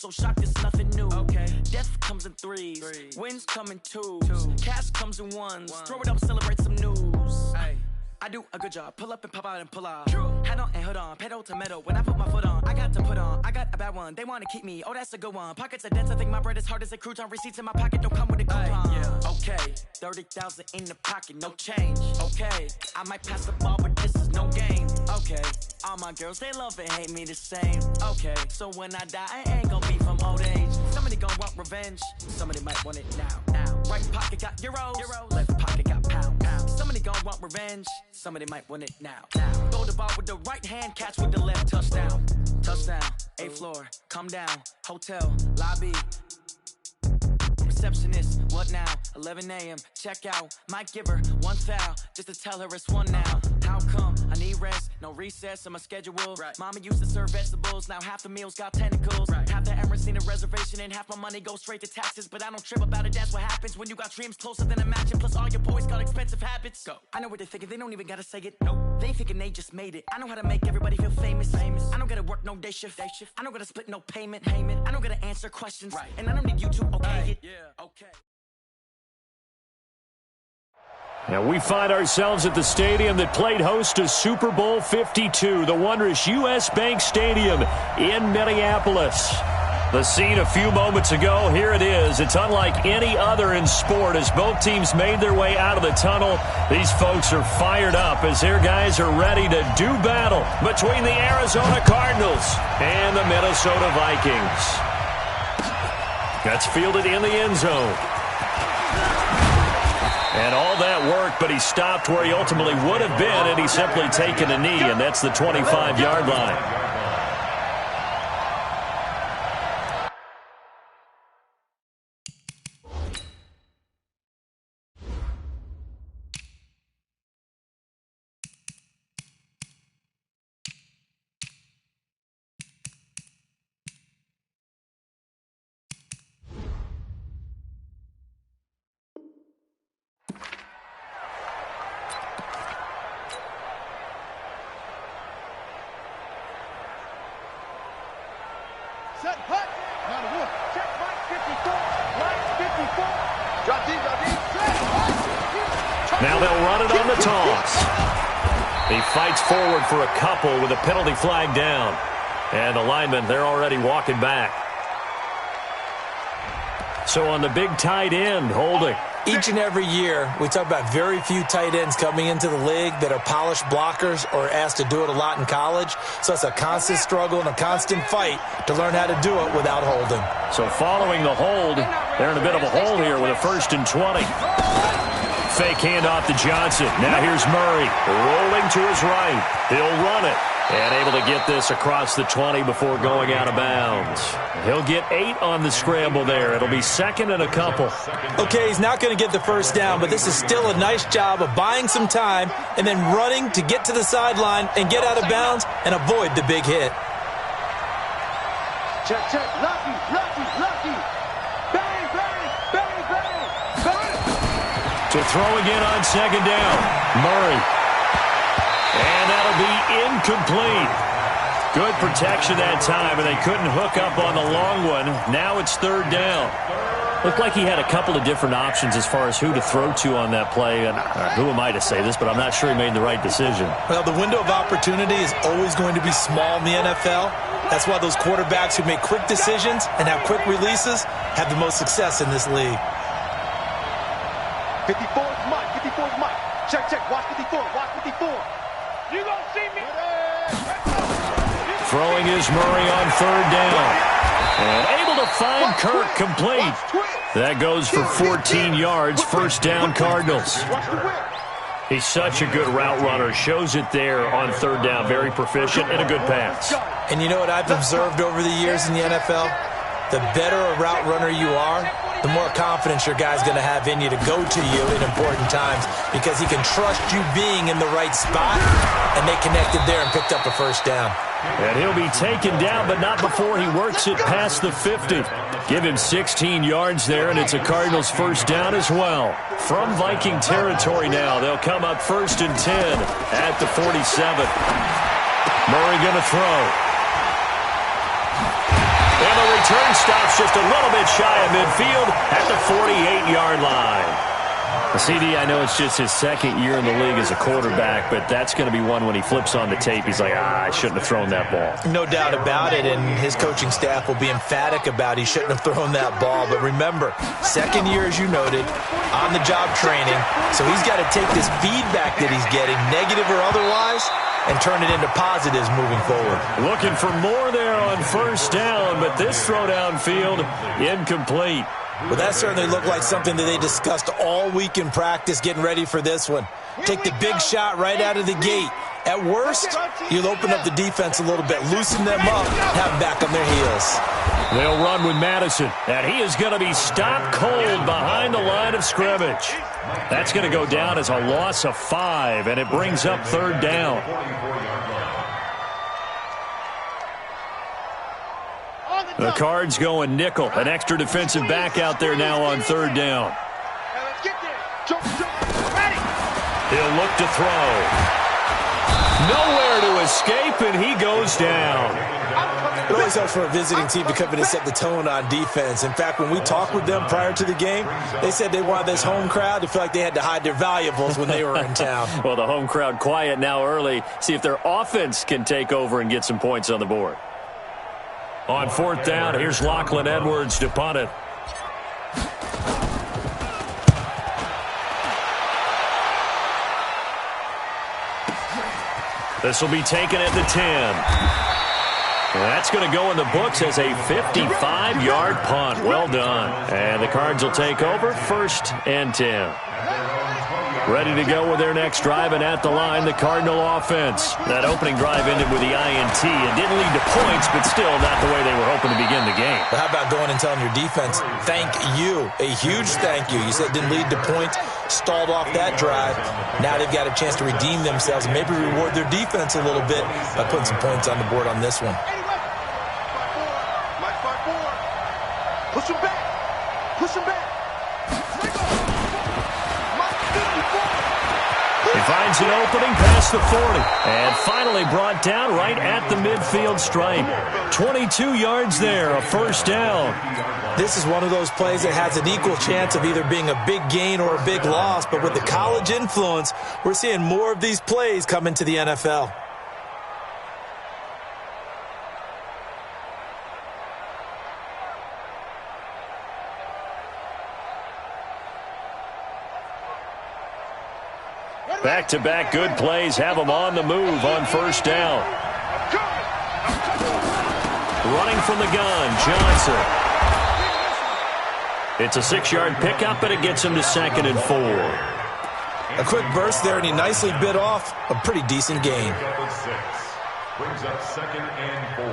so shocked it's nothing new. Okay. Death comes in threes. Wins come in twos. Cash comes in ones. Throw it up, celebrate some news. Ay. I do a good job. Pull up and pop out and pull out. True. Head on and hood on. Pedal to metal. When I put my foot on, I got to put on. I got a bad one. They want to keep me. Oh, that's a good one. Pockets are dense. I think my bread is hard as a crouton. Receipts in my pocket don't come with a coupon. Yeah. Okay. 30,000 in the pocket. No change. Okay. I might pass the ball, but this is no game. Okay. All my girls, they love and hate me the same. Okay. So when I die, I ain't gonna be from old age. Somebody gonna want revenge. Somebody might want it now. Right pocket got euros. Left pocket got pound. Somebody gonna want revenge. Somebody might want it now. Throw the ball with the right hand, catch with the left. Touchdown. 8th floor, come down. Hotel, lobby. Receptionist, what now? 11 a.m. check out. Might give her one foul just to tell her it's one now. How come? I need rest, no recess in my schedule. Right. Mama used to serve vegetables, now half the meals got tentacles. Right. Half the Emirates need a reservation and half my money goes straight to taxes. But I don't trip about it, that's what happens when you got dreams closer than a match. And plus all your boys got expensive habits. Go. I know what they're thinking, they don't even gotta say it. Nope. They thinking they just made it. I know how to make everybody feel famous. I don't gotta work no day shift. I don't gotta split no payment. I don't gotta answer questions. Right. And I don't need you to okay it. Yeah. Okay. And we find ourselves at the stadium that played host to Super Bowl 52, the wondrous U.S. Bank Stadium in Minneapolis. The scene a few moments ago, here it is. It's unlike any other in sport as both teams made their way out of the tunnel. These folks are fired up as their guys are ready to do battle between the Arizona Cardinals and the Minnesota Vikings. That's fielded in the end zone. And all that work, but he stopped where he ultimately would have been, and he's simply taken a knee, and that's the 25-yard line. Set, hut. Now the wolf. Check, Mike 54. Mike 54. Drop deep, set, hut. Now they'll run it on the toss. He fights forward for a couple with a penalty flag down. And the linemen, they're already walking back. So on the big tight end, holding. Each and every year, we talk about very few tight ends coming into the league that are polished blockers or asked to do it a lot in college. So it's a constant struggle and a constant fight to learn how to do it without holding. So following the hold, they're in a bit of a hole here with a 1st and 20. Fake handoff to Johnson. Now here's Murray rolling to his right. He'll run it. And able to get this across the 20 before going out of bounds. He'll get 8 on the scramble there. It'll be 2nd and a couple. Okay, he's not going to get the first down, but this is still a nice job of buying some time and then running to get to the sideline and get out of bounds and avoid the big hit. Check, check. Lucky. Bang, bang, bang, bang, bang. To throw again on 2nd down. Murray. And that'll be incomplete. Good protection that time, and they couldn't hook up on the long one. Now it's 3rd down. Looked like he had a couple of different options as far as who to throw to on that play. And who am I to say this, but I'm not sure he made the right decision. Well, the window of opportunity is always going to be small in the NFL. That's why those quarterbacks who make quick decisions and have quick releases have the most success in this league. 54 is Mike. 54 is Mike. Check, check. Watch 54. Watch 54. You gonna see me? Throwing is Murray on 3rd down. And able to find Kirk complete. That goes for 14 yards. 1st down Cardinals. He's such a good route runner. Shows it there on 3rd down. Very proficient and a good pass. And you know what I've observed over the years in the NFL? The better a route runner you are, the more confidence your guy's going to have in you to go to you in important times because he can trust you being in the right spot, and they connected there and picked up a 1st down. And he'll be taken down, but not before he works it past the 50. Give him 16 yards there, and it's a Cardinals 1st down as well. From Viking territory now, they'll come up 1st and 10 at the 47. Murray going to throw. And the return stops just a little bit shy of midfield at the 48-yard line. CD, I know it's just his second year in the league as a quarterback, but that's going to be one when he flips on the tape. He's like, I shouldn't have thrown that ball. No doubt about it, and his coaching staff will be emphatic about he shouldn't have thrown that ball. But remember, second year, as you noted, on-the-job training, so he's got to take this feedback that he's getting, negative or otherwise, and turn it into positives moving forward. Looking for more there on first down, but this throw downfield incomplete. Well, that certainly looked like something that they discussed all week in practice getting ready for this one. Take the big shot right out of the gate. At worst, you'll open up the defense a little bit, loosen them up, have them back on their heels. They'll run with Madison, and he is going to be stopped cold behind the line of scrimmage. That's going to go down as a loss of 5, and it brings up third down. The Cards going nickel. An extra defensive back out there now on third down. He'll look to throw. Nowhere to escape, and he goes down. It always helps for a visiting team to come in and set the tone on defense. In fact, when we talked with them prior to the game, they said they wanted this home crowd to feel like they had to hide their valuables when they were in town. Well, the home crowd quiet now early. See if their offense can take over and get some points on the board. On fourth down, here's Lachlan Edwards to punt it. This will be taken at the 10. That's going to go in the books as a 55-yard punt. Well done. And the Cards will take over, 1st and 10. Ready to go with their next drive, and at the line, the Cardinal offense. That opening drive ended with the INT. It didn't lead to points, but still not the way they were hoping to begin the game. But how about going and telling your defense, thank you, a huge thank you. You said it didn't lead to points, stalled off that drive. Now they've got a chance to redeem themselves and maybe reward their defense a little bit by putting some points on the board on this one. Push him back. Push him back. He finds an opening past the 40. And finally brought down right at the midfield stripe. 22 yards there, a first down. This is one of those plays that has an equal chance of either being a big gain or a big loss. But with the college influence, we're seeing more of these plays come into the NFL. Back-to-back good plays have them on the move on first down. Running from the gun, Johnson. It's a 6-yard pickup, and it gets him to 2nd and 4. A quick burst there, and he nicely bit off a pretty decent gain. Brings up 2nd and 4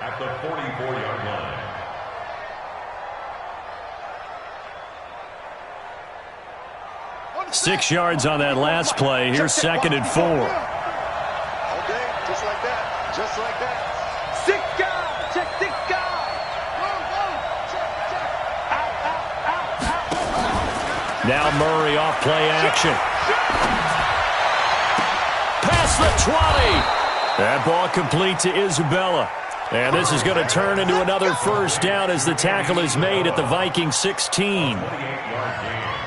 at the 44-yard line. 6 yards on that last play. Here's 2nd and 4. Okay, just like that. Just like that. 6 guys. Check 6 guys. Go, go. Check, check. Out. Now Murray off play action. Past the 20. That ball complete to Isabella. And this is going to turn into another first down as the tackle is made at the Viking 16.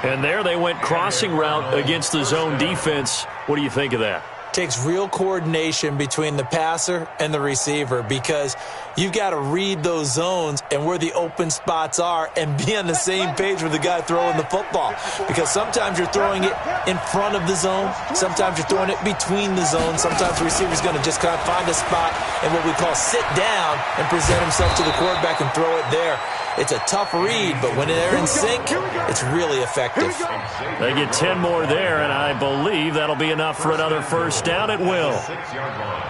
And there they went crossing route against the zone defense. What do you think of that? Takes real coordination between the passer and the receiver because you've got to read those zones and where the open spots are and be on the same page with the guy throwing the football. Because sometimes you're throwing it in front of the zone. Sometimes you're throwing it between the zones. Sometimes the receiver's going to just kind of find a spot and what we call sit down and present himself to the quarterback and throw it there. It's a tough read, but when they're in sync, it's really effective. They get 10 more there, and I believe that'll be enough for another first down. It will. 6-yard line.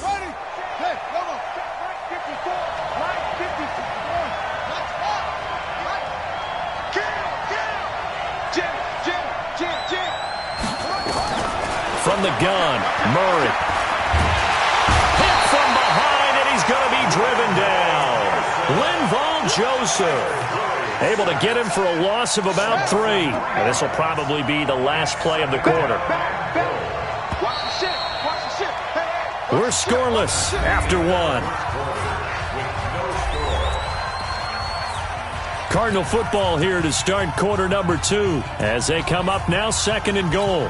Ready? Hey, come on. Right 54. Right 54. Let's go. Right. Jim. From the gun, Murray. Hit from behind, and he's going to be driven down. Linval Joseph. Able to get him for a loss of about 3. And this will probably be the last play of the quarter. We're scoreless after 1. Cardinal football here to start quarter number 2 as they come up now 2nd and goal.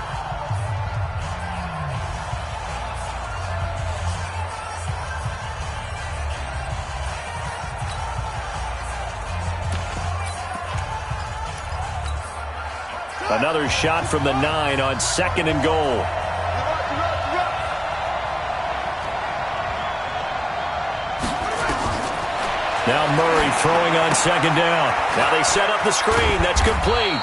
Another shot from the 9 on 2nd and goal. Now Murray throwing on 2nd down. Now they set up the screen. That's complete.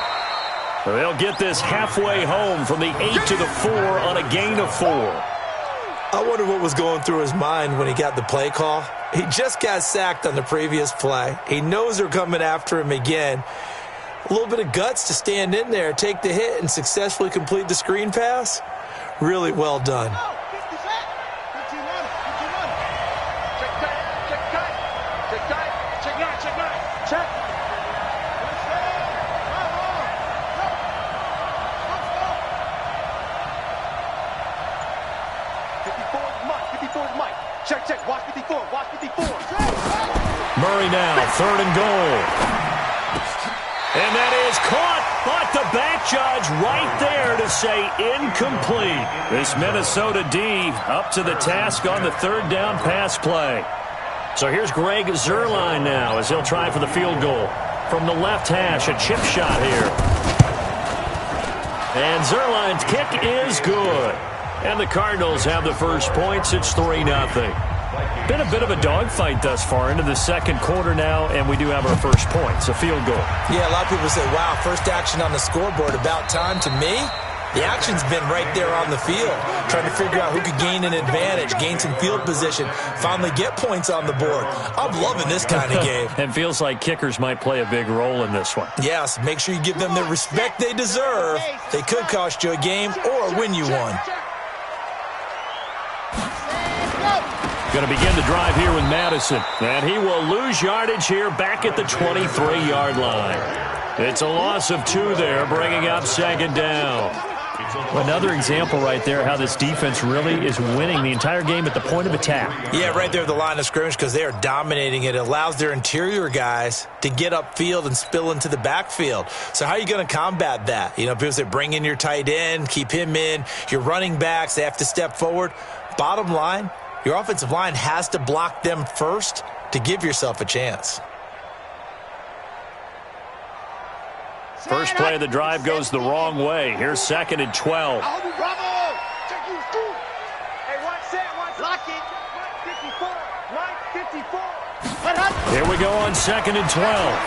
They'll get this halfway home from the 8 to the 4 on a gain of 4. I wonder what was going through his mind when he got the play call. He just got sacked on the previous play. He knows they're coming after him again. A little bit of guts to stand in there, take the hit, and successfully complete the screen pass. Really well done. Murray now, 3rd and goal. And that is caught, but the back judge right there to say incomplete. This Minnesota D up to the task on the 3rd down pass play. So here's Greg Zuerlein now as he'll try for the field goal. From the left hash, a chip shot here. And Zuerlein's kick is good. And the Cardinals have the first points. It's 3-0. Been a bit of a dogfight thus far into the 2nd quarter now, and we do have our first points, a field goal. Yeah, a lot of people say, wow, first action on the scoreboard, about time. To me, the action's been right there on the field, trying to figure out who could gain an advantage, gain some field position, finally get points on the board. I'm loving this kind of game. And feels like kickers might play a big role in this one. Yes, make sure you give them the respect they deserve. They could cost you a game or win you one. Going to begin the drive here with Madison. And he will lose yardage here back at the 23-yard line. It's a loss of 2 there, bringing up 2nd down. Another example right there how this defense really is winning the entire game at the point of attack. Yeah, right there at the line of scrimmage because they are dominating it. It allows their interior guys to get upfield and spill into the backfield. So how are you going to combat that? You know, people say bring in your tight end, keep him in. Your running backs, they have to step forward. Bottom line, your offensive line has to block them first to give yourself a chance. First play of the drive goes the wrong way. Here's 2nd and 12. Here we go on 2nd and 12.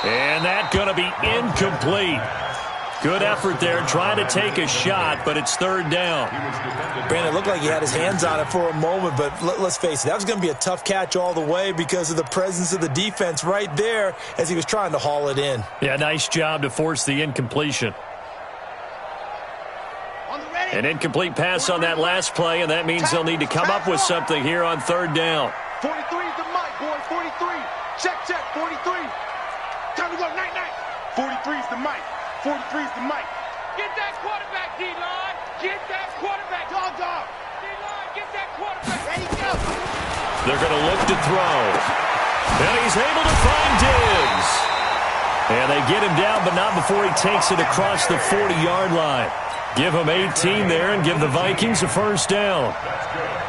And that's going to be incomplete. Good effort there, trying to take a shot, but it's 3rd down. Brandon, it looked like he had his hands on it for a moment, but let's face it, that was going to be a tough catch all the way because of the presence of the defense right there as he was trying to haul it in. Yeah, nice job to force the incompletion. An incomplete pass on that last play, and that means they'll need to come up with something here on 3rd down. 43 is the mic, boy, 43. Check, 43. Time to go, night. 43 is the mic. 43 is the mic. Get that quarterback, D-line. Get that quarterback. Dog. D-line, get that quarterback. Ready, go. They're going to look to throw. And he's able to find Diggs. And they get him down, but not before he takes it across the 40-yard line. Give him 18 there and give the Vikings a first down.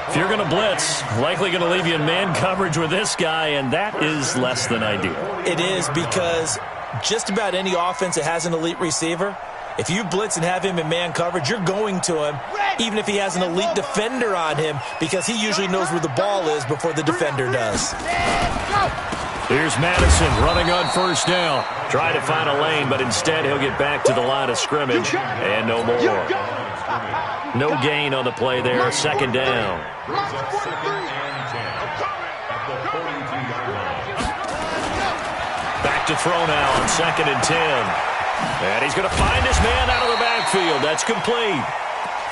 If you're going to blitz, likely going to leave you in man coverage with this guy, and that is less than ideal. It is because just about any offense that has an elite receiver, if you blitz and have him in man coverage, you're going to him, even if he has an elite defender on him, because he usually knows where the ball is before the defender does. Here's Madison running on first down. Try to find a lane, but instead he'll get back to the line of scrimmage, and no more. No gain on the play there, 2nd down. Back to throw now on 2nd and 10. And he's going to find his man out of the backfield. That's complete.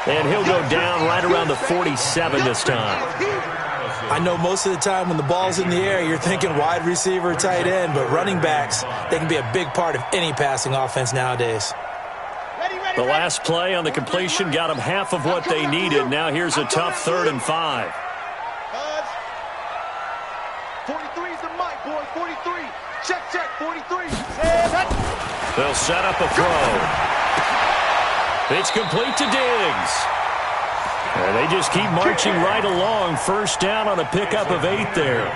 And he'll go down right around the 47 this time. I know most of the time when the ball's in the air, you're thinking wide receiver, tight end, but running backs, they can be a big part of any passing offense nowadays. The last play on the completion got them half of what they needed. Now here's a tough 3rd and 5. 43's the mic, boy. 43. Check, 43. They'll set up a throw. It's complete to Diggs. And they just keep marching right along. First down on a pickup of 8 there.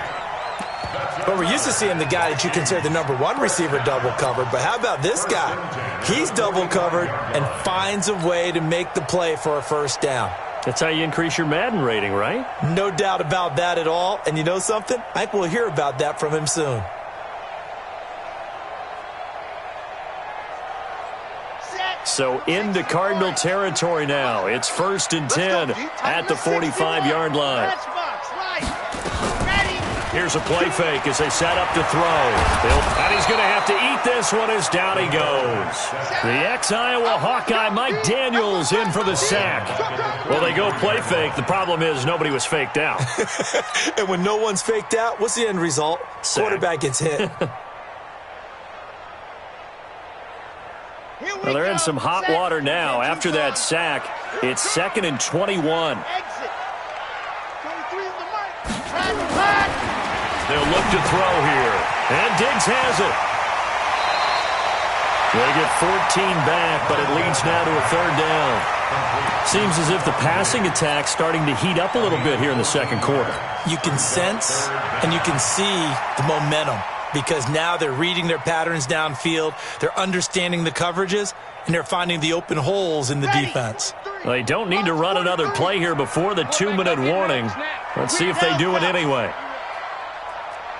But we're used to seeing the guy that you consider the number 1 receiver double covered. But how about this guy? He's double covered and finds a way to make the play for a first down. That's how you increase your Madden rating, right? No doubt about that at all. And you know something? I think we'll hear about that from him soon. So into Cardinal territory now. It's 1st and 10 at the 45-yard line. Here's a play fake as they set up to throw. And he's going to have to eat this one as down he goes. The ex-Iowa Hawkeye Mike Daniels in for the sack. Well, they go play fake. The problem is nobody was faked out. And when no one's faked out, what's the end result? Sack. Quarterback gets hit. Well, they're in some hot water now. After that sack, it's 2nd and 21. They'll look to throw here. And Diggs has it. They get 14 back, but it leads now to a 3rd down. Seems as if the passing attack's starting to heat up a little bit here in the 2nd quarter. You can sense and you can see the momentum because now they're reading their patterns downfield, they're understanding the coverages, and they're finding the open holes in the defense. They don't need to run another play here before the 2-minute warning. Let's see if they do it anyway.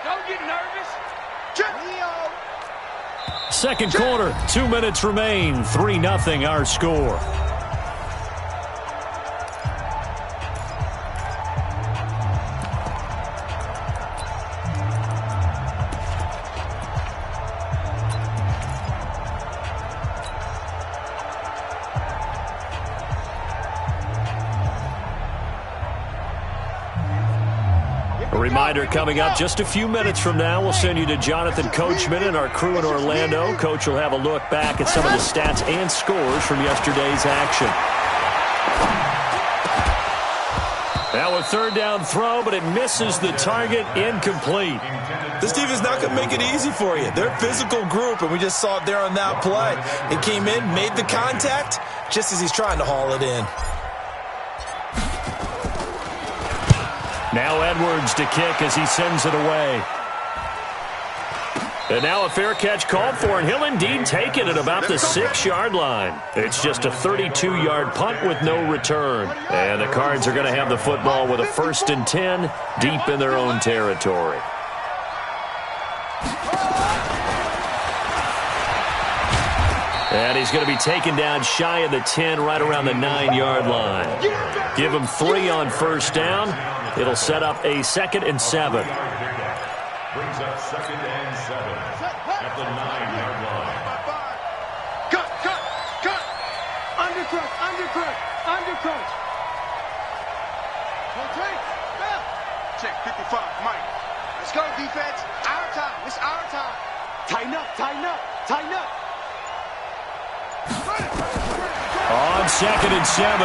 Don't get nervous. 2nd quarter, 2 minutes remain. 3-0 our score. A reminder coming up just a few minutes from now, we'll send you to Jonathan Coachman and our crew in Orlando. Coach will have a look back at some of the stats and scores from yesterday's action. Now a 3rd down throw, but it misses the target, incomplete. This defense is not going to make it easy for you. They're a physical group, and we just saw it there on that play. It came in, made the contact, just as he's trying to haul it in. Now Edwards to kick as he sends it away. And now a fair catch called for, and he'll indeed take it at about the 6-yard line. It's just a 32-yard punt with no return. And the Cards are going to have the football with a 1st and 10 deep in their own territory. And he's going to be taken down shy of the 10, right around the 9-yard line. Give him 3 on 1st down. It'll set up a 2nd and 7. Brings up 2nd and 7 at the 9-yard line. Cut. Undercut. Check 55, Mike. Let's go, defense. Our time. It's our time. Tighten up. On 2nd and 7,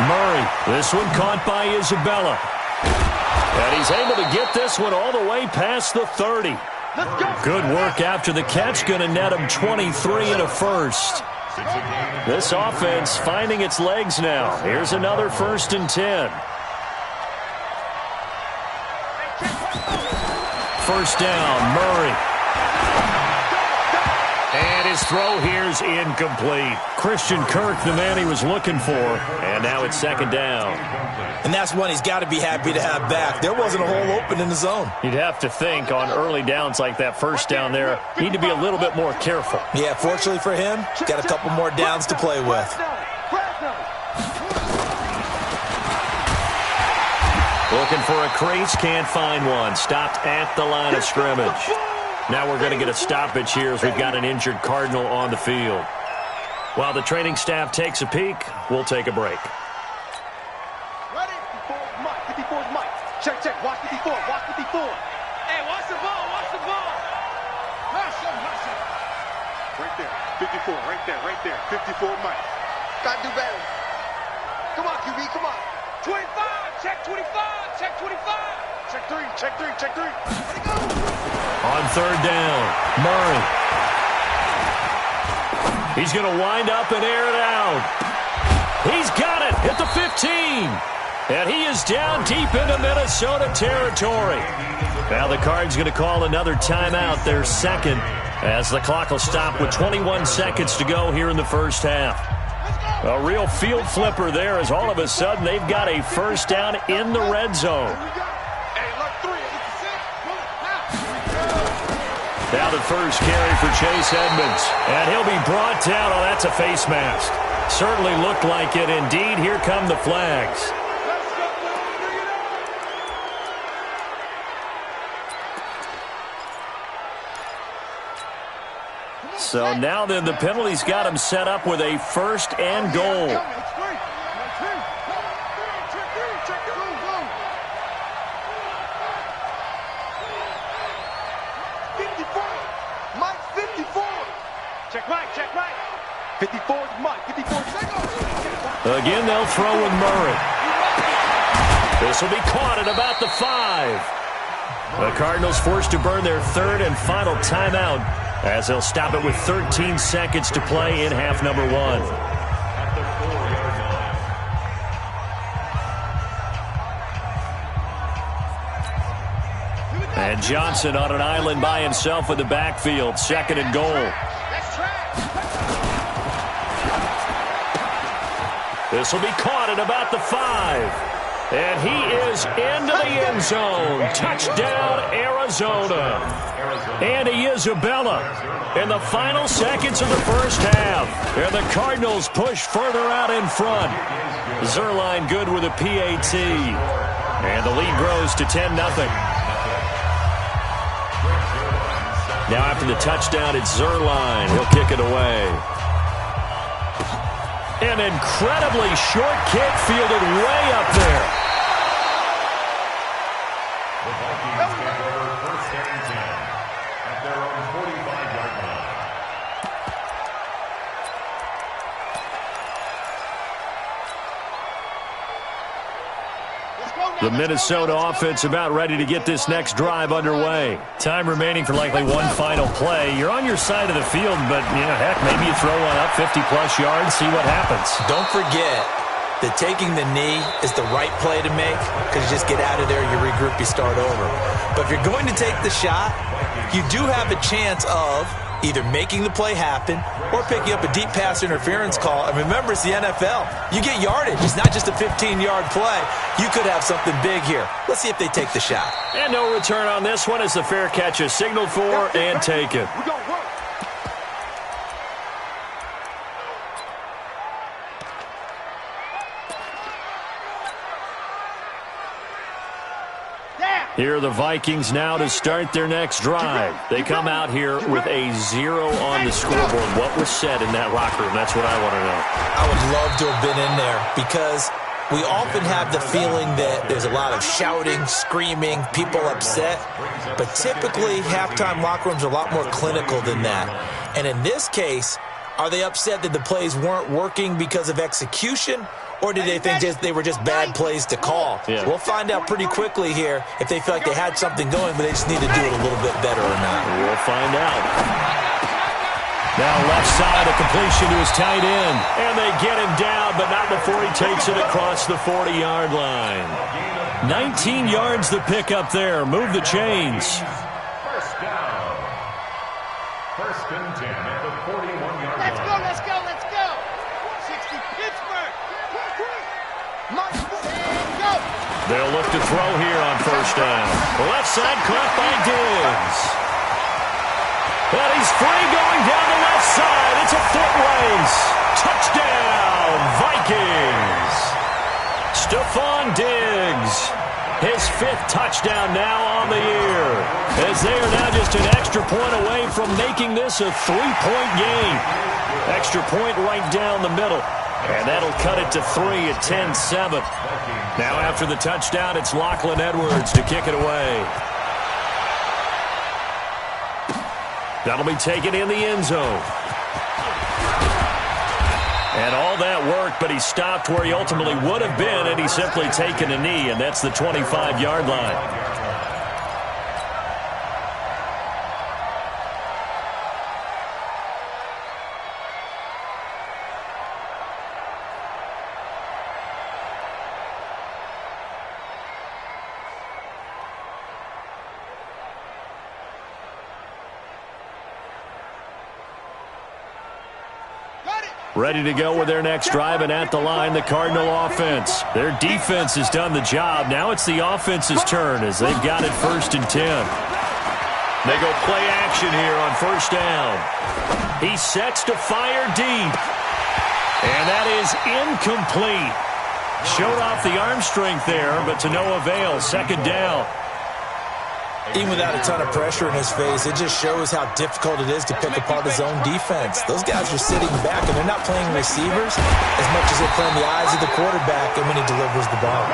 Murray. This one caught by Isabella. And he's able to get this one all the way past the 30. Good work after the catch. Going to net him 23 and a first. This offense finding its legs now. Here's another 1st and 10. First down, Murray. And his throw here's incomplete. Christian Kirk, the man he was looking for. And now it's 2nd down. And that's one he's got to be happy to have back. There wasn't a hole open in the zone. You'd have to think on early downs like that, first down there, need to be a little bit more careful. Yeah, fortunately for him, got a couple more downs to play with. Looking for a crease, can't find one. Stopped at the line of scrimmage. Now we're going to get a stoppage here as we've got an injured Cardinal on the field. While the training staff takes a peek, we'll take a break. Check, check. Watch 54. Watch 54. Hey, watch the ball. Watch the ball. Rush him. Right there. 54. Right there. Right there. 54 Mike. Gotta do better. Come on, QB. Come on. 25. Check 25. Check 25. Check 3. Check 3. Check 3. Let it go. On third down, Murray. He's going to wind up and air it out. He's got it at the 15. And he is down deep into Minnesota territory. Now the Cards going to call another timeout, their second, as the clock will stop with 21 seconds to go here in the first half. A real field flipper there, as all of a sudden they've got a first down in the red zone. Now the first carry for Chase Edmonds. And he'll be brought down. Oh, that's a face mask. Certainly looked like it. Indeed, here come the flags. So now then the penalty's got him set up with a first and goal. Check right. 54 is Mike. 54 Again, they'll throw with Murray. This will be caught at about the 5. The Cardinals forced to burn their third and final timeout as they'll stop it with 13 seconds to play in half number 1. And Johnson on an island by himself in the backfield. Second and goal. This will be caught at about the 5. And he is into the end zone. Touchdown, Arizona. Andy Isabella in the final seconds of the first half. And the Cardinals push further out in front. Zerline good with a PAT. And the lead grows to 10-0. Now after the touchdown, it's Zerline. He'll kick it away. An incredibly short kick fielded way up there. The Vikings take over first and 10 at their own 45-yard line. The Minnesota offense about ready to get this next drive underway. Time remaining for likely one final play. You're on your side of the field, but, heck, maybe you throw one up 50-plus yards, see what happens. Don't forget that taking the knee is the right play to make because you just get out of there, you regroup, you start over. But if you're going to take the shot, you do have a chance of either making the play happen or picking up a deep pass interference call. And remember, it's the NFL. You get yardage. It's not just a 15-yard play. You could have something big here. Let's see if they take the shot. And no return on this one as the fair catch is signaled for and taken. Here are the Vikings now to start their next drive. They come out here with a 0 on the scoreboard. What was said in that locker room? That's what I want to know. I would love to have been in there because we often have the feeling that there's a lot of shouting, screaming, people upset. But typically, halftime locker rooms are a lot more clinical than that. And in this case, are they upset that the plays weren't working because of execution? Or did they think they were just bad plays to call? Yeah. We'll find out pretty quickly here if they feel like they had something going, but they just need to do it a little bit better or not. We'll find out. Now left side, a completion to his tight end. And they get him down, but not before he takes it across the 40-yard line. 19 yards the pick up there. Move the chains. First down. First and 10 at the 41-yard line. Let's go. 60 Pittsburgh. They'll look to throw here on first down. Left side caught by Diggs. And he's free going down the left side. It's a foot race. Touchdown, Vikings. Stephon Diggs. His 5th touchdown now on the year. As they are now just an extra point away from making this a 3-point game. Extra point right down the middle. And that'll cut it to 3 at 10-7. Now after the touchdown, it's Lachlan Edwards to kick it away. That'll be taken in the end zone. And all that work, but he stopped where he ultimately would have been, and he's simply taken a knee, and that's the 25-yard line. Ready to go with their next drive, and at the line, the Cardinal offense. Their defense has done the job. Now it's the offense's turn as they've got it 1st and 10. They go play action here on 1st down. He sets to fire deep. And that is incomplete. Showed off the arm strength there, but to no avail. 2nd down. Even without a ton of pressure in his face, it just shows how difficult it is to pick apart his own defense. Those guys are sitting back, and they're not playing receivers as much as they're playing the eyes of the quarterback and when he delivers the ball.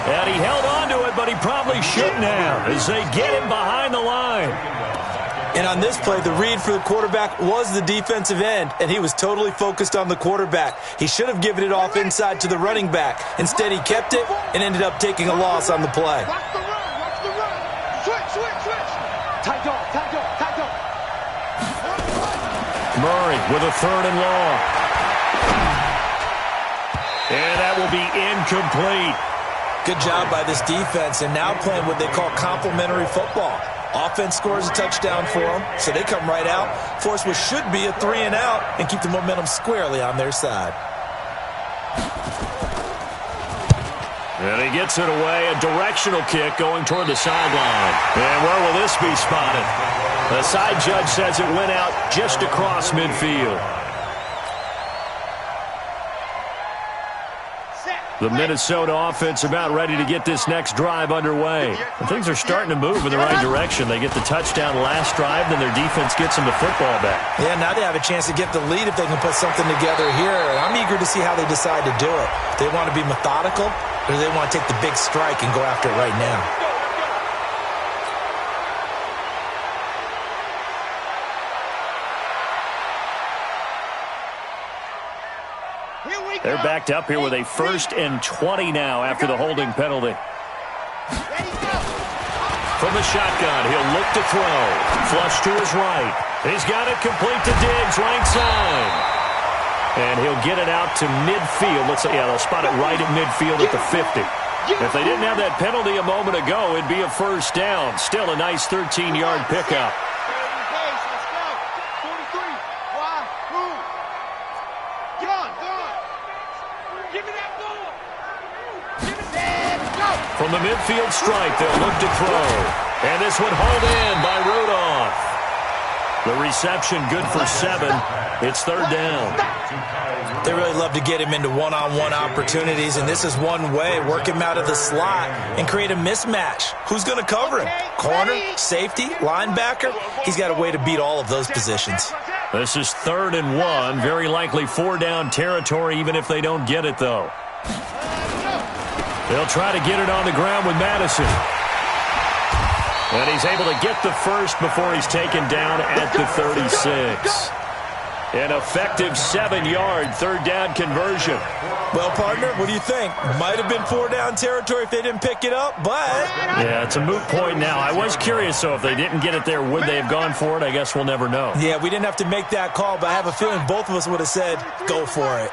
And he held on to it, but he probably shouldn't have as they get him behind the line. And on this play, the read for the quarterback was the defensive end, and he was totally focused on the quarterback. He should have given it off inside to the running back. Instead, he kept it and ended up taking a loss on the play. Murray with a 3rd and long. And that will be incomplete. Good job by this defense, and now playing what they call complementary football. Offense scores a touchdown for them, so they come right out, force what should be a 3 and out, and keep the momentum squarely on their side. And he gets it away, a directional kick going toward the sideline. And where will this be spotted? The side judge says it went out just across midfield. The Minnesota offense about ready to get this next drive underway. And things are starting to move in the right direction. They get the touchdown last drive, then their defense gets them the football back. Yeah, now they have a chance to get the lead if they can put something together here. And I'm eager to see how they decide to do it. Do they want to be methodical, or do they want to take the big strike and go after it right now? They're backed up here with a 1st and 20 now after the holding penalty. From the shotgun, he'll look to throw. Flush to his right. He's got it complete to Diggs, right side. And he'll get it out to midfield. They'll spot it right at midfield at the 50. If they didn't have that penalty a moment ago, it'd be a 1st down. Still a nice 13-yard pickup. From the midfield stripe, they'll look to throw. And this one hauled in by Rudolph. The reception good for 7. It's 3rd down. They really love to get him into one-on-one opportunities, and this is one way. Work him out of the slot and create a mismatch. Who's going to cover him? Corner, safety, linebacker? He's got a way to beat all of those positions. This is 3rd and 1. Very likely 4-down territory, even if they don't get it, though. They'll try to get it on the ground with Madison. And he's able to get the first before he's taken down at the 36. An effective 7-yard 3rd down conversion. Well, partner, what do you think? Might have been 4-down territory if they didn't pick it up, but... Yeah, it's a moot point now. I was curious, so if they didn't get it there, would they have gone for it? I guess we'll never know. Yeah, we didn't have to make that call, but I have a feeling both of us would have said, go for it.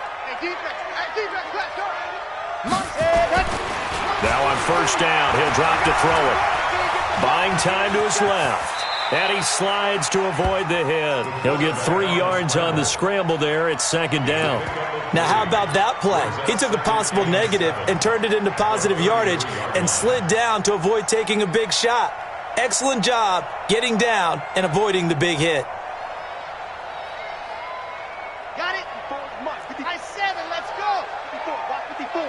Now on 1st down, he'll drop to throw it. Buying time to his left. And he slides to avoid the hit. He'll get 3 yards on the scramble there. It's 2nd down. Now, how about that play? He took a possible negative and turned it into positive yardage and slid down to avoid taking a big shot. Excellent job getting down and avoiding the big hit. Got it. Nice 7. Let's go. 54. Watch 54.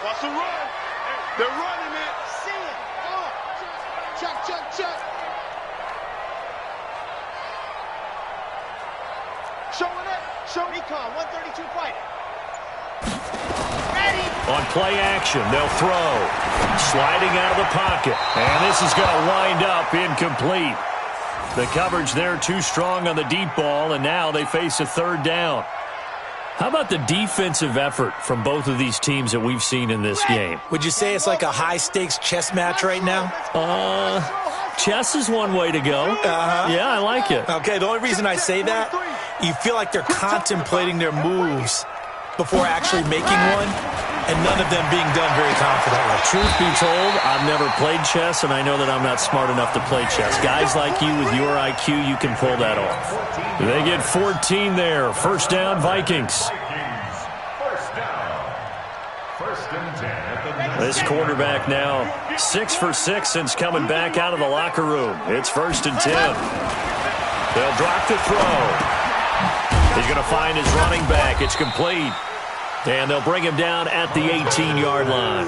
Watch the run. They're running it. See it. Chuck, chuck, chuck. Showing it. Show Recon. 132 fighting. On play action, they'll throw. Sliding out of the pocket. And this is going to wind up incomplete. The coverage there too strong on the deep ball, and now they face a third down. How about the defensive effort from both of these teams that we've seen in this game? Would you say it's like a high-stakes chess match right now? Chess is one way to go. Yeah, I like it. Okay, the only reason I say that, you feel like they're contemplating their moves before actually making one, and none of them being done very confidently. Truth be told, I've never played chess, and I know that I'm not smart enough to play chess. Guys like you with your IQ, you can pull that off. They get 14 there. First down, Vikings. This quarterback now 6 for 6 since coming back out of the locker room. It's 1st and 10. They'll drop the throw. He's going to find his running back. It's complete. And they'll bring him down at the 18-yard line.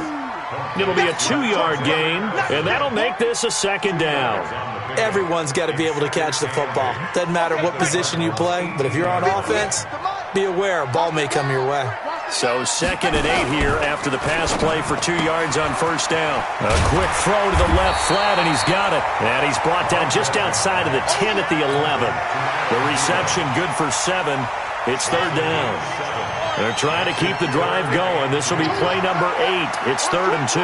It'll be a 2-yard gain, and that'll make this a 2nd down. Everyone's got to be able to catch the football. Doesn't matter what position you play, but if you're on offense, be aware a ball may come your way. So 2nd and 8 here after the pass play for 2 yards on 1st down. A quick throw to the left flat, and he's got it. And he's brought down just outside of the 10 at the 11. The reception good for 7. It's 3rd down. They're trying to keep the drive going. This will be play number 8. It's 3rd and 2.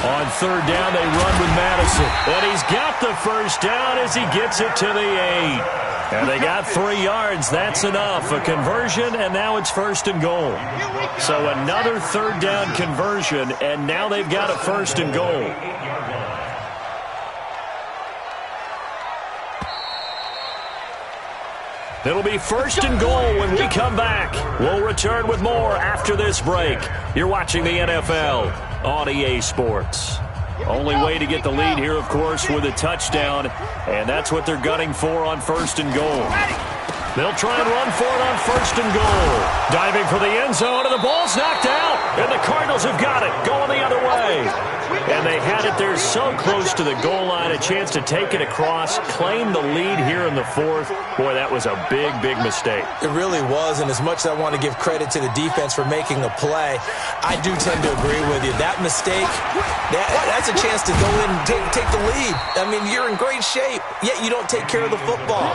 On 3rd down, they run with Madison. And he's got the first down as he gets it to the 8. And they got 3 yards. That's enough. A conversion, and now it's 1st and goal. So another 3rd down conversion, and now they've got a 1st and goal. It'll be 1st and goal when we come back. We'll return with more after this break. You're watching the NFL on EA Sports. Only way to get the lead here, of course, with a touchdown, and that's what they're gunning for on 1st and goal. They'll try and run for it on 1st and goal. Diving for the end zone, and the ball's knocked out. And the Cardinals have got it, going the other way. And they had it there so close to the goal line, a chance to take it across, claim the lead here in the 4th. Boy, that was a big, big mistake. It really was, and as much as I want to give credit to the defense for making a play, I do tend to agree with you. That mistake, that's a chance to go in and take the lead. I mean, you're in great shape, yet you don't take care of the football.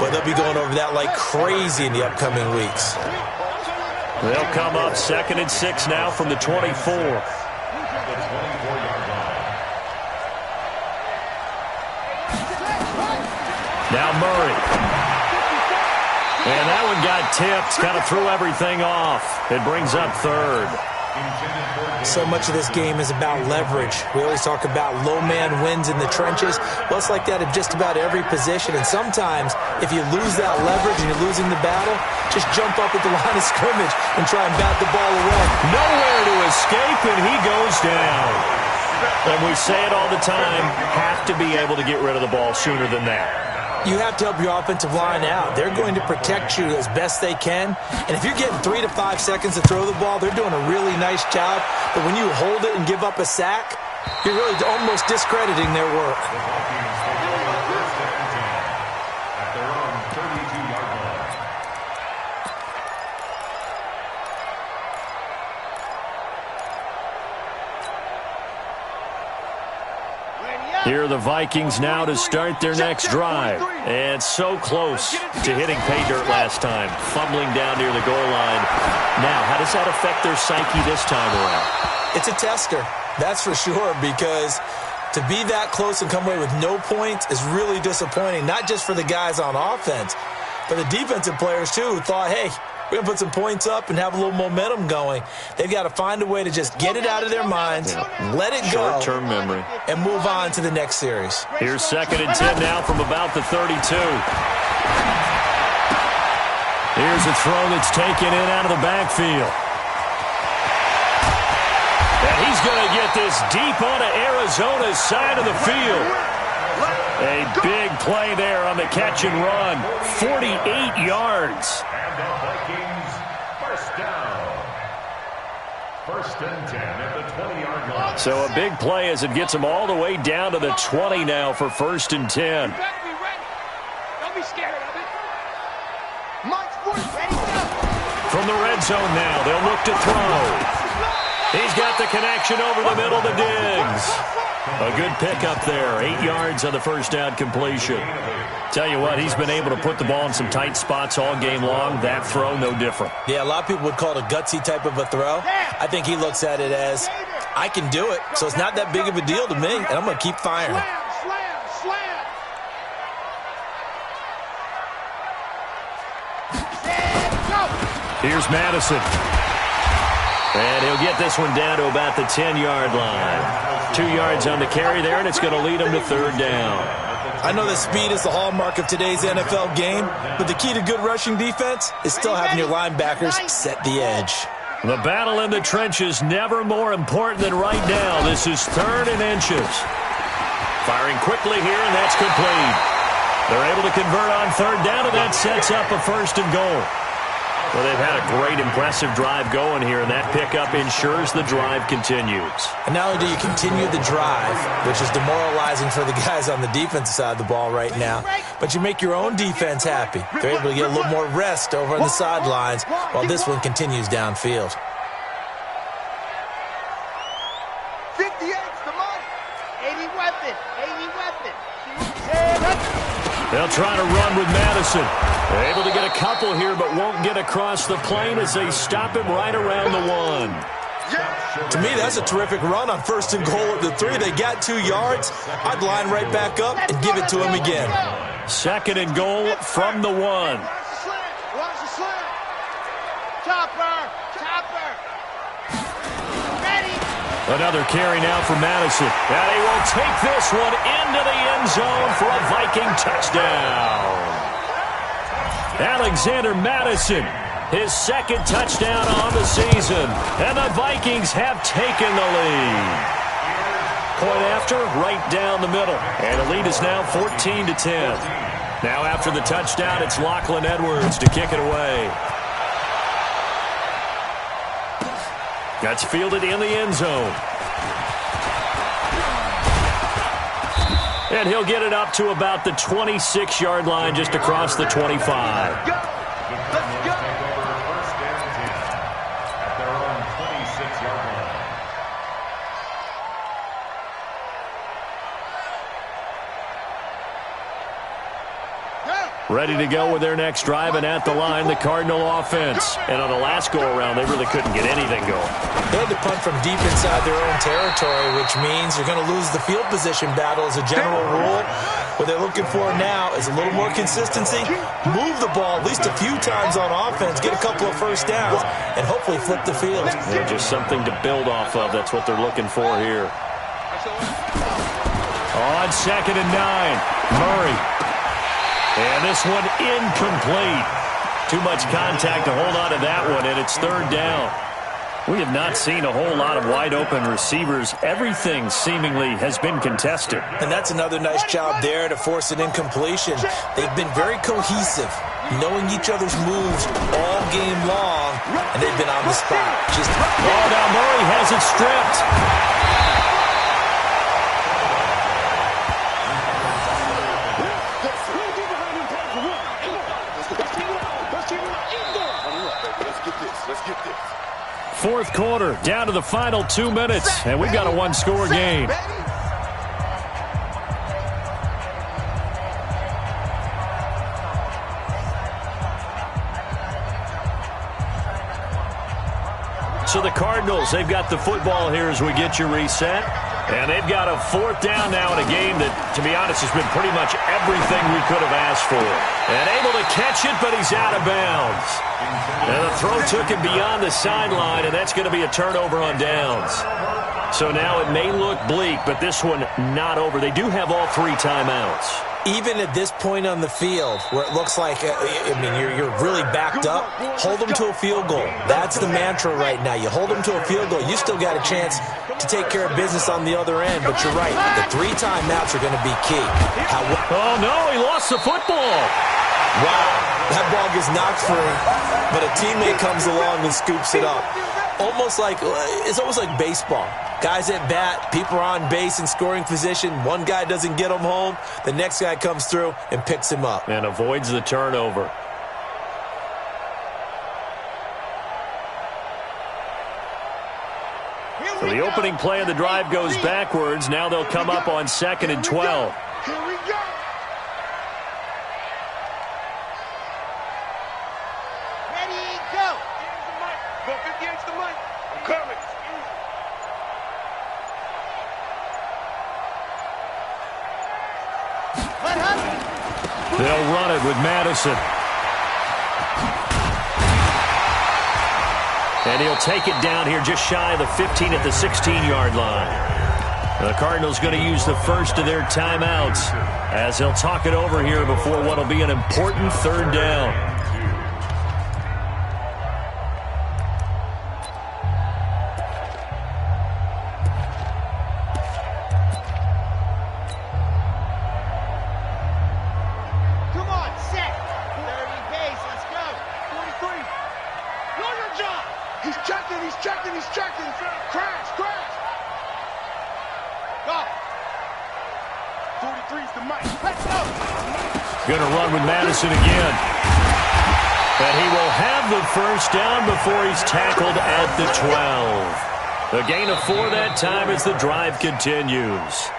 But they'll be going over that like crazy in the upcoming weeks. They'll come up 2nd and 6 now from the 24. Now Murray. And that one got tipped, kind of threw everything off. It brings up 3rd. So much of this game is about leverage. We always talk about low man wins in the trenches. Well, it's like that at just about every position. And sometimes, if you lose that leverage and you're losing the battle, just jump up at the line of scrimmage and try and bat the ball away. Nowhere to escape, and he goes down. And we say it all the time, have to be able to get rid of the ball sooner than that. You have to help your offensive line out. They're going to protect you as best they can. And if you're getting 3 to 5 seconds to throw the ball, they're doing a really nice job. But when you hold it and give up a sack, you're really almost discrediting their work. Here are the Vikings now to start their next drive. And so close to hitting pay dirt last time, fumbling down near the goal line. Now, how does that affect their psyche this time around? It's a tester, that's for sure, because to be that close and come away with no points is really disappointing, not just for the guys on offense, but the defensive players, too, who thought, hey, we're going to put some points up and have a little momentum going. They've got to find a way to just get it out of their minds, let it go, short-term memory, and move on to the next series. Here's 2nd and 10 now from about the 32. Here's a throw that's taken in out of the backfield. And he's going to get this deep onto Arizona's side of the field. A big play there on the catch and run. 48 yards. And the Vikings, 1st down. 1st and 10 at the 20-yard line. So a big play as it gets them all the way down to the 20 now for 1st and 10. You better be ready. Don't be scared of it. From the red zone now, they'll look to throw. He's got the connection over the middle to Diggs. A good pickup there. 8 yards on the first down completion. Tell you what, he's been able to put the ball in some tight spots all game long. That throw, no different. Yeah, a lot of people would call it a gutsy type of a throw. I think he looks at it as, I can do it, so it's not that big of a deal to me, and I'm going to keep firing. Here's Madison. And he'll get this one down to about the 10-yard line. 2 yards on the carry there, and it's going to lead him to third down. I know that speed is the hallmark of today's NFL game, but the key to good rushing defense is still having your linebackers set the edge. The battle in the trenches never more important than right now. This is 3rd and inches. Firing quickly here, and that's complete. They're able to convert on 3rd down, and that sets up a 1st and goal. Well, they've had a great, impressive drive going here, and that pickup ensures the drive continues. And not only do you continue the drive, which is demoralizing for the guys on the defensive side of the ball right now, but you make your own defense happy. They're able to get a little more rest over on the sidelines while this one continues downfield. 58's the money. 80 weapon. 80 weapon. They'll try to run with Madison. They're able to get a couple here, but won't get across the plane as they stop him right around the 1. To me, that's a terrific run on 1st and goal at the 3. They got 2 yards. I'd line right back up and give it to him again. 2nd and goal from the 1. Watch the slant. Chopper. Chopper. Ready. Another carry now for Madison. And he will take this one into the end zone for a Viking touchdown. Alexander Madison, his 2nd touchdown on the season. And the Vikings have taken the lead. Point after, right down the middle. And the lead is now 14-10. Now after the touchdown, it's Lachlan Edwards to kick it away. That's fielded in the end zone. And he'll get it up to about the 26-yard line, just across the 25. Let's go. First and 10 at their own 26-yard line. Ready to go with their next drive, and at the line, the Cardinal offense. And on the last go-around, they really couldn't get anything going. They had to punt from deep inside their own territory, which means you're going to lose the field position battle as a general rule. What they're looking for now is a little more consistency, move the ball at least a few times on offense, get a couple of first downs, and hopefully flip the field. Yeah, just something to build off of. That's what they're looking for here. On 2nd and 9, Murray. And this one incomplete. Too much contact to hold on to that one, and it's 3rd down. We have not seen a whole lot of wide-open receivers. Everything seemingly has been contested. And that's another nice job there to force an incompletion. They've been very cohesive, knowing each other's moves all game long, and they've been on the spot. Now Murray has it stripped. Fourth quarter, down to the final 2 minutes, and we've got a one-score game. So the Cardinals, they've got the football here as we get you reset. And they've got a 4th down now in a game that, to be honest, has been pretty much everything we could have asked for. And able to catch it, but he's out of bounds. And the throw took him beyond the sideline, and that's going to be a turnover on downs. So now it may look bleak, but this one not over. They do have all 3 timeouts. Even at this point on the field, where it looks like, you're really backed up, hold them to a field goal. That's the mantra right now. You hold them to a field goal, you still got a chance to take care of business on the other end, but you're right. The 3 timeouts are going to be key. Oh, no, he lost the football. Wow, that ball gets knocked free, but a teammate comes along and scoops it up. It's almost like baseball. Guys at bat, people are on base in scoring position. One guy doesn't get him home. The next guy comes through and picks him up. And avoids the turnover. So the opening play of the drive goes backwards. Now they'll come up on 2nd and 12. Here we go. Ready, go. Go 58's the mic. I'm coming. They'll run it with Madison. And he'll take it down here just shy of the 15 at the 16-yard line. The Cardinals going to use the first of their timeouts as they'll talk it over here before what will be an important 3rd down. Crash. Go. 43's the mic. Let's go. Going to run with Madison again. And he will have the first down before he's tackled at the 12. A gain of 4 that time as the drive continues.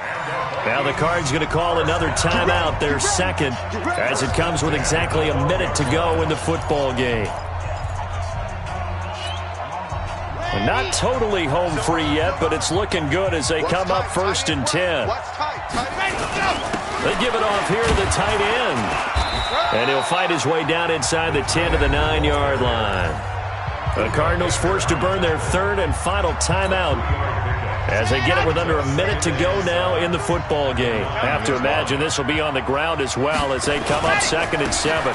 Now the Cards going to call another timeout, their second, as it comes with exactly a minute to go in the football game. Not totally home free yet, but it's looking good as they come up 1st and 10. They give it off here to the tight end. And he'll fight his way down inside the 10 to the 9-yard line. The Cardinals forced to burn their 3rd and final timeout as they get it with under a minute to go now in the football game. Have to imagine this will be on the ground as well as they come up 2nd and 7.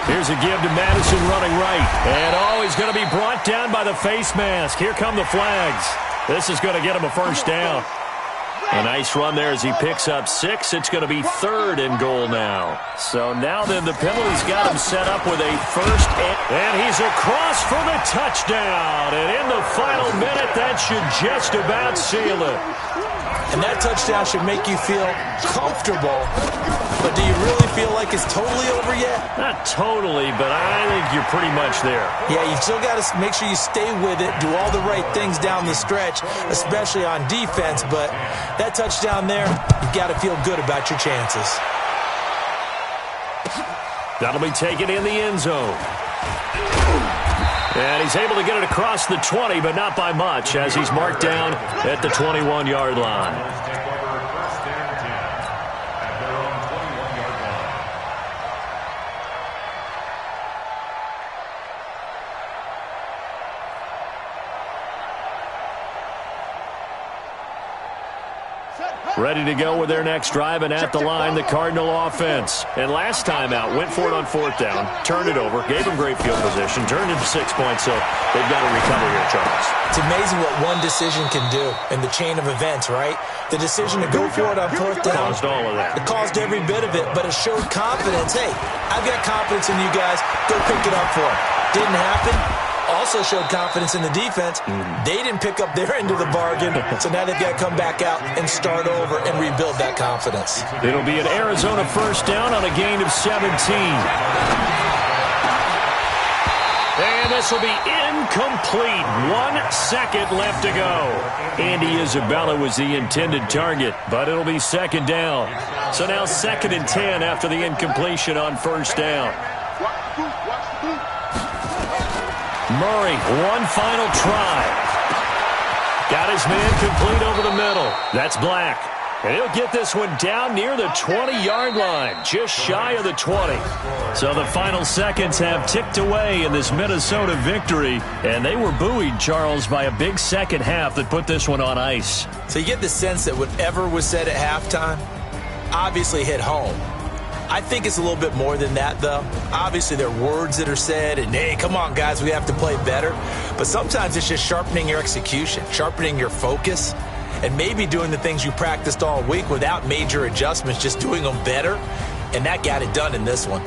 Here's a give to Madison running right. And, he's going to be brought down by the face mask. Here come the flags. This is going to get him a first down. A nice run there as he picks up 6. It's going to be 3rd and goal now. So now then the penalty's got him set up with a first. And he's across for the touchdown. And in the final minute, that should just about seal it. And that touchdown should make you feel comfortable. But do you really feel like it's totally over yet? Not totally, but I think you're pretty much there. Yeah, you've still got to make sure you stay with it, do all the right things down the stretch, especially on defense. But that touchdown there, you've got to feel good about your chances. That'll be taken in the end zone. And he's able to get it across the 20, but not by much, as he's marked down at the 21-yard line. Ready to go with their next drive, and at the line, the Cardinal offense. And last time out, went for it on 4th down, turned it over, gave them great field position, turned it to 6 points, so they've got to recover here, Charles. It's amazing what one decision can do in the chain of events, right? The decision to go for it on 4th down. Caused all of that. It caused every bit of it, but it showed confidence. Hey, I've got confidence in you guys. Go pick it up for it. Didn't happen. Also showed confidence in the defense. They didn't pick up their end of the bargain, so now they've got to come back out and start over and rebuild that confidence. It'll be an Arizona first down on a gain of 17. And this will be incomplete. 1 second left to go. Andy Isabella was the intended target, but it'll be 2nd down. So now 2nd and 10 after the incompletion on 1st down. Murray, one final try. Got his man complete over the middle. That's Black. And he'll get this one down near the 20-yard line, just shy of the 20. So the final seconds have ticked away in this Minnesota victory. And they were buoyed, Charles, by a big second half that put this one on ice. So you get the sense that whatever was said at halftime obviously hit home. I think it's a little bit more than that, though. Obviously, there are words that are said, and, hey, come on, guys, we have to play better. But sometimes it's just sharpening your execution, sharpening your focus, and maybe doing the things you practiced all week without major adjustments, just doing them better. And that got it done in this one.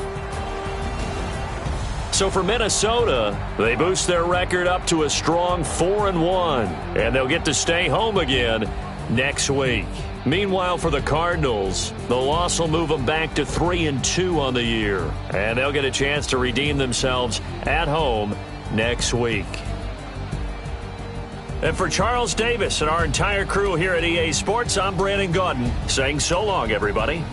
So for Minnesota, they boost their record up to a strong 4-1, and they'll get to stay home again next week. Meanwhile, for the Cardinals, the loss will move them back to 3-2 on the year, and they'll get a chance to redeem themselves at home next week. And for Charles Davis and our entire crew here at EA Sports, I'm Brandon Gaudin saying so long, everybody.